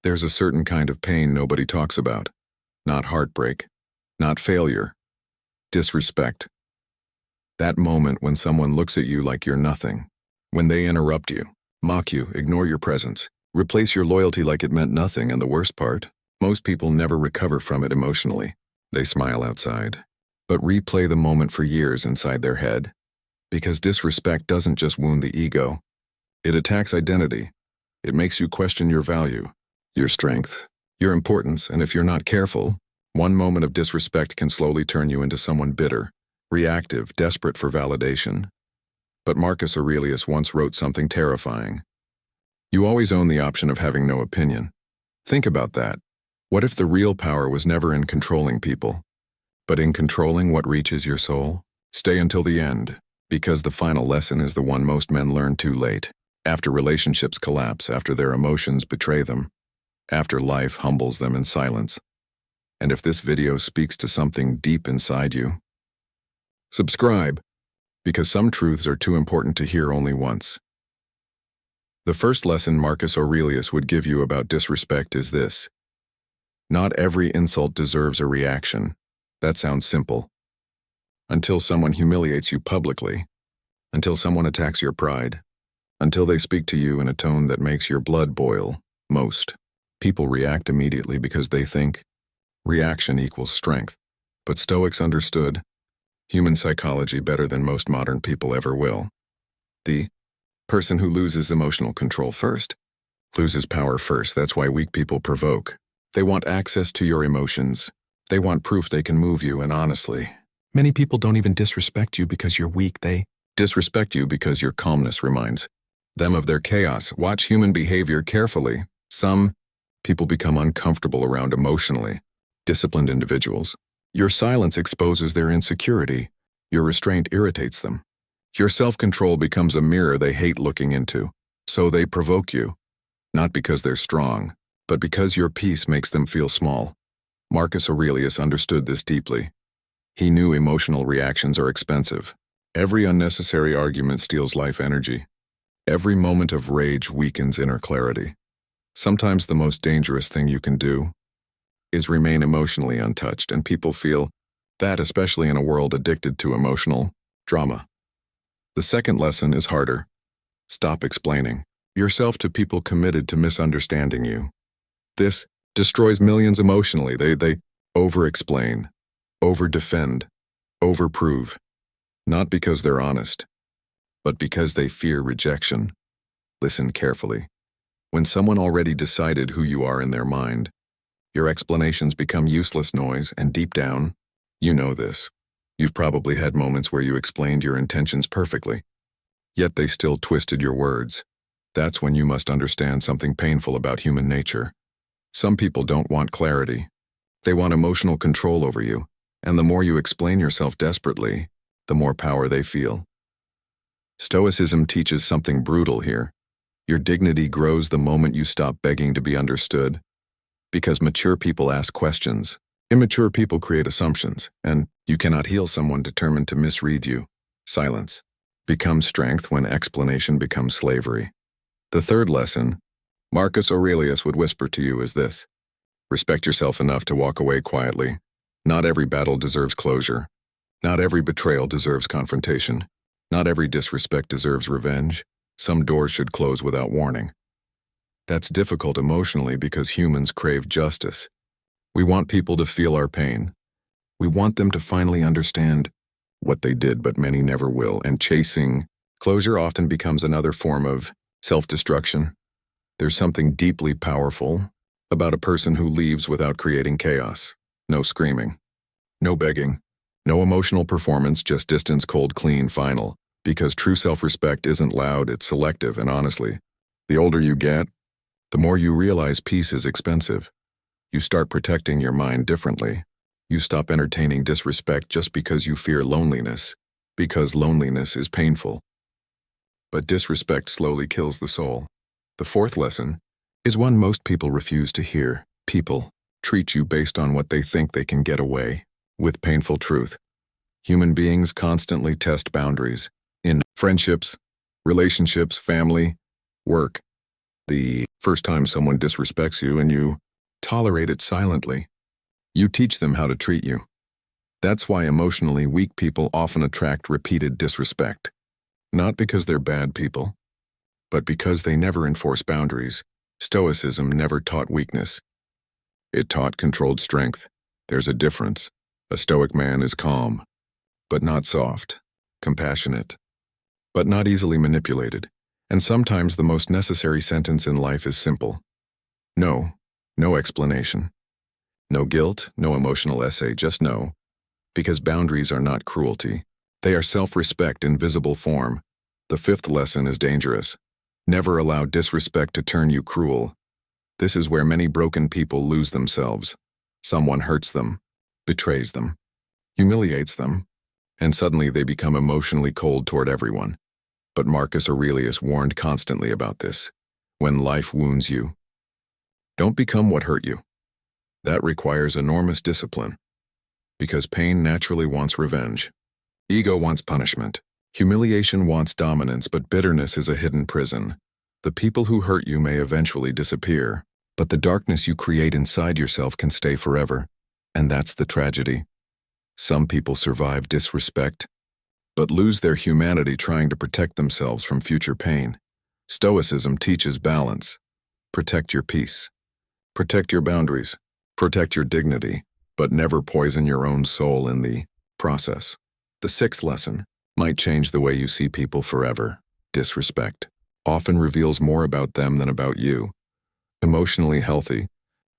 There's a certain kind of pain nobody talks about. Not heartbreak, not failure, disrespect. That moment when someone looks at you like you're nothing. When they interrupt you, mock you, ignore your presence, replace your loyalty like it meant nothing, and the worst part, most people never recover from it emotionally. They smile outside, but replay the moment for years inside their head. Because disrespect doesn't just wound the ego. It attacks identity. It makes you question your value, your strength, your importance, and if you're not careful, one moment of disrespect can slowly turn you into someone bitter, reactive, desperate for validation. But Marcus Aurelius once wrote something terrifying. You always own the option of having no opinion. Think about that. What if the real power was never in controlling people, but in controlling what reaches your soul? Stay until the end, because the final lesson is the one most men learn too late. After relationships collapse, after their emotions betray them, after life humbles them in silence. And if this video speaks to something deep inside you, subscribe, because some truths are too important to hear only once. The first lesson Marcus Aurelius would give you about disrespect is this. Not every insult deserves a reaction. That sounds simple. Until someone humiliates you publicly, until someone attacks your pride, until they speak to you in a tone that makes your blood boil. Most people react immediately because they think reaction equals strength. But Stoics understood human psychology better than most modern people ever will. The person who loses emotional control first loses power first. That's why weak people provoke. They want access to your emotions. They want proof they can move you, and honestly, many people don't even disrespect you because you're weak. They disrespect you because your calmness reminds them of their chaos. Watch human behavior carefully. Some people become uncomfortable around emotionally disciplined individuals. Your silence exposes their insecurity. Your restraint irritates them. Your self-control becomes a mirror they hate looking into. So they provoke you, not because they're strong, but because your peace makes them feel small. Marcus Aurelius understood this deeply. He knew emotional reactions are expensive. Every unnecessary argument steals life energy. Every moment of rage weakens inner clarity. Sometimes the most dangerous thing you can do is remain emotionally untouched, and people feel that, especially in a world addicted to emotional drama. The second lesson is harder. Stop explaining yourself to people committed to misunderstanding you. This destroys millions emotionally. They over-explain, over-defend, over-prove, not because they're honest, but because they fear rejection. Listen carefully. When someone already decided who you are in their mind, your explanations become useless noise, and deep down, you know this. You've probably had moments where you explained your intentions perfectly, yet they still twisted your words. That's when you must understand something painful about human nature. Some people don't want clarity. They want emotional control over you, and the more you explain yourself desperately, the more power they feel. Stoicism teaches something brutal here. Your dignity grows the moment you stop begging to be understood. Because mature people ask questions, immature people create assumptions, and you cannot heal someone determined to misread you. Silence becomes strength when explanation becomes slavery. The third lesson Marcus Aurelius would whisper to you is this. Respect yourself enough to walk away quietly. Not every battle deserves closure. Not every betrayal deserves confrontation. Not every disrespect deserves revenge. Some doors should close without warning. That's difficult emotionally because humans crave justice. We want people to feel our pain. We want them to finally understand what they did, but many never will, and chasing closure often becomes another form of self-destruction. There's something deeply powerful about a person who leaves without creating chaos. No screaming, no begging, no emotional performance, just distance, cold, clean, final. Because true self-respect isn't loud, it's selective, and honestly, the older you get, the more you realize peace is expensive. You start protecting your mind differently. You stop entertaining disrespect just because you fear loneliness, because loneliness is painful. But disrespect slowly kills the soul. The fourth lesson is one most people refuse to hear. People treat you based on what they think they can get away with. Painful truth. Human beings constantly test boundaries in friendships, relationships, family, work. The First time someone disrespects you and you tolerate it silently. You teach them how to treat you. That's why emotionally weak people often attract repeated disrespect. Not because they're bad people, but because they never enforce boundaries. Stoicism never taught weakness. It taught controlled strength. There's a difference. A Stoic man is calm, but not soft, compassionate, but not easily manipulated. And sometimes the most necessary sentence in life is simple. No, no explanation. No guilt, no emotional essay, just no. Because boundaries are not cruelty. They are self-respect in visible form. The fifth lesson is dangerous. Never allow disrespect to turn you cruel. This is where many broken people lose themselves. Someone hurts them, betrays them, humiliates them, and suddenly they become emotionally cold toward everyone. But Marcus Aurelius warned constantly about this. When life wounds you, don't become what hurt you. That requires enormous discipline. Because pain naturally wants revenge. Ego wants punishment. Humiliation wants dominance, but bitterness is a hidden prison. The people who hurt you may eventually disappear, but the darkness you create inside yourself can stay forever. And that's the tragedy. Some people survive disrespect, but lose their humanity trying to protect themselves from future pain. Stoicism teaches balance. Protect your peace. Protect your boundaries. Protect your dignity, but never poison your own soul in the process. The sixth lesson might change the way you see people forever. Disrespect often reveals more about them than about you. Emotionally healthy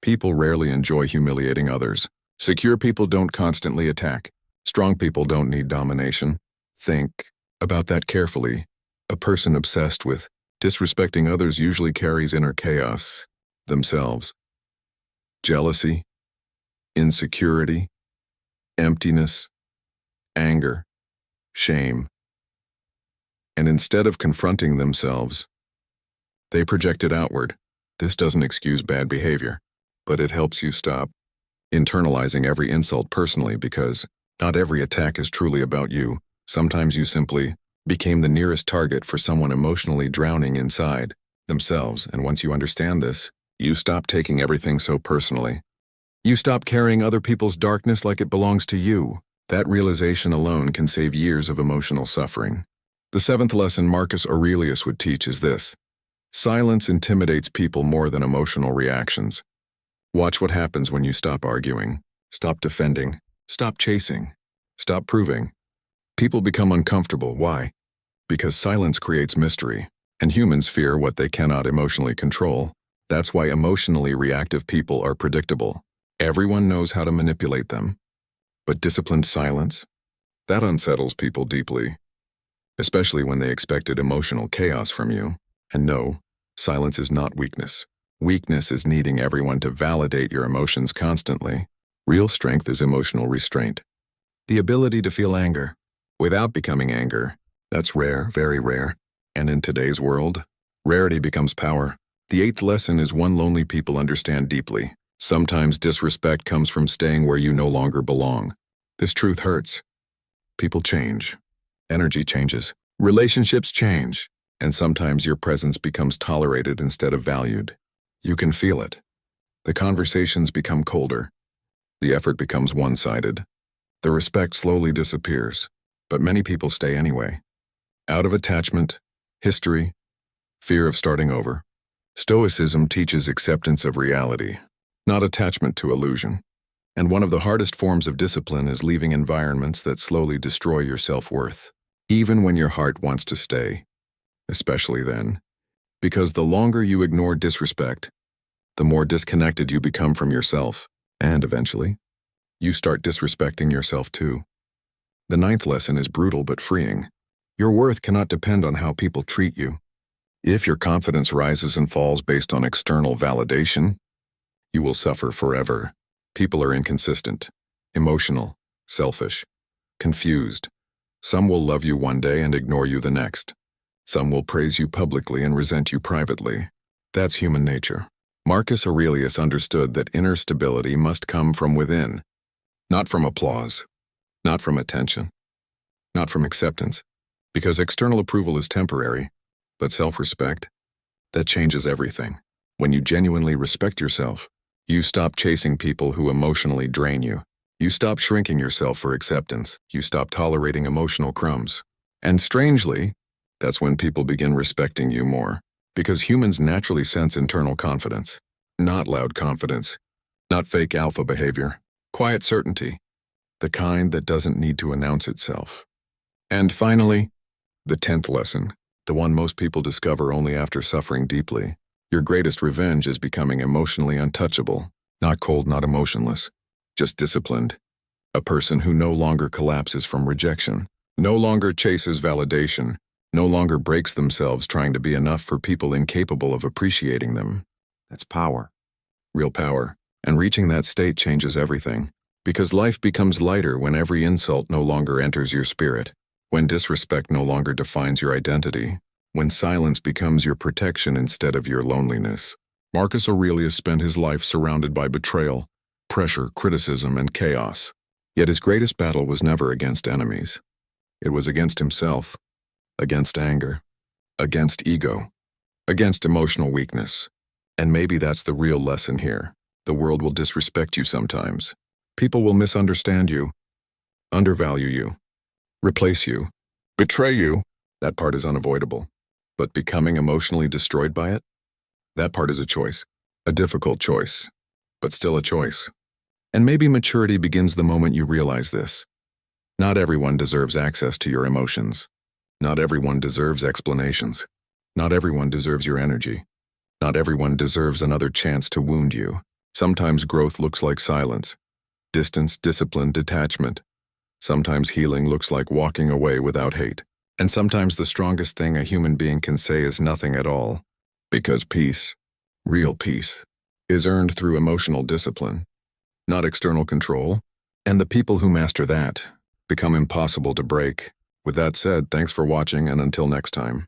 people rarely enjoy humiliating others. Secure people don't constantly attack. Strong people don't need domination. Think about that carefully. A person obsessed with disrespecting others usually carries inner chaos themselves. Jealousy, insecurity, emptiness, anger, shame. And instead of confronting themselves, they project it outward. This doesn't excuse bad behavior, but it helps you stop internalizing every insult personally, because not every attack is truly about you. Sometimes you simply became the nearest target for someone emotionally drowning inside themselves, and once you understand this, you stop taking everything so personally. You stop carrying other people's darkness like it belongs to you. That realization alone can save years of emotional suffering. The seventh lesson Marcus Aurelius would teach is this. Silence intimidates people more than emotional reactions. Watch what happens when you stop arguing, stop defending, stop chasing, stop proving. People become uncomfortable. Why? Because silence creates mystery, and humans fear what they cannot emotionally control. That's why emotionally reactive people are predictable. Everyone knows how to manipulate them. But disciplined silence? That unsettles people deeply, especially when they expected emotional chaos from you. And no, silence is not weakness. Weakness is needing everyone to validate your emotions constantly. Real strength is emotional restraint. The ability to feel anger without becoming anger. That's rare, very rare. And in today's world, rarity becomes power. The eighth lesson is one lonely people understand deeply. Sometimes disrespect comes from staying where you no longer belong. This truth hurts. People change. Energy changes. Relationships change. And sometimes your presence becomes tolerated instead of valued. You can feel it. The conversations become colder. The effort becomes one-sided. The respect slowly disappears. But many people stay anyway. Out of attachment, history, fear of starting over. Stoicism teaches acceptance of reality, not attachment to illusion. And one of the hardest forms of discipline is leaving environments that slowly destroy your self-worth, even when your heart wants to stay, especially then. Because the longer you ignore disrespect, the more disconnected you become from yourself, and eventually, you start disrespecting yourself too. The ninth lesson is brutal but freeing. Your worth cannot depend on how people treat you. If your confidence rises and falls based on external validation, you will suffer forever. People are inconsistent, emotional, selfish, confused. Some will love you one day and ignore you the next. Some will praise you publicly and resent you privately. That's human nature. Marcus Aurelius understood that inner stability must come from within, not from applause, not from attention, not from acceptance, because external approval is temporary, but self-respect, that changes everything. When you genuinely respect yourself, you stop chasing people who emotionally drain you. You stop shrinking yourself for acceptance. You stop tolerating emotional crumbs. And strangely, that's when people begin respecting you more. Because humans naturally sense internal confidence. Not loud confidence. Not fake alpha behavior. Quiet certainty. The kind that doesn't need to announce itself. And finally, the 10th lesson, the one most people discover only after suffering deeply. Your greatest revenge is becoming emotionally untouchable. Not cold, not emotionless. Just disciplined. A person who no longer collapses from rejection. No longer chases validation. No longer breaks themselves trying to be enough for people incapable of appreciating them. That's power. Real power. And reaching that state changes everything. Because life becomes lighter when every insult no longer enters your spirit. When disrespect no longer defines your identity. When silence becomes your protection instead of your loneliness. Marcus Aurelius spent his life surrounded by betrayal, pressure, criticism, and chaos. Yet his greatest battle was never against enemies. It was against himself. Against anger. Against ego. Against emotional weakness. And maybe that's the real lesson here. The world will disrespect you sometimes. People will misunderstand you, undervalue you, replace you, betray you. That part is unavoidable. But becoming emotionally destroyed by it? That part is a choice. A difficult choice, but still a choice. And maybe maturity begins the moment you realize this. Not everyone deserves access to your emotions. Not everyone deserves explanations. Not everyone deserves your energy. Not everyone deserves another chance to wound you. Sometimes growth looks like silence. Distance, discipline, detachment. Sometimes healing looks like walking away without hate. And sometimes the strongest thing a human being can say is nothing at all. Because peace, real peace, is earned through emotional discipline, not external control. And the people who master that become impossible to break. With that said, thanks for watching, and until next time.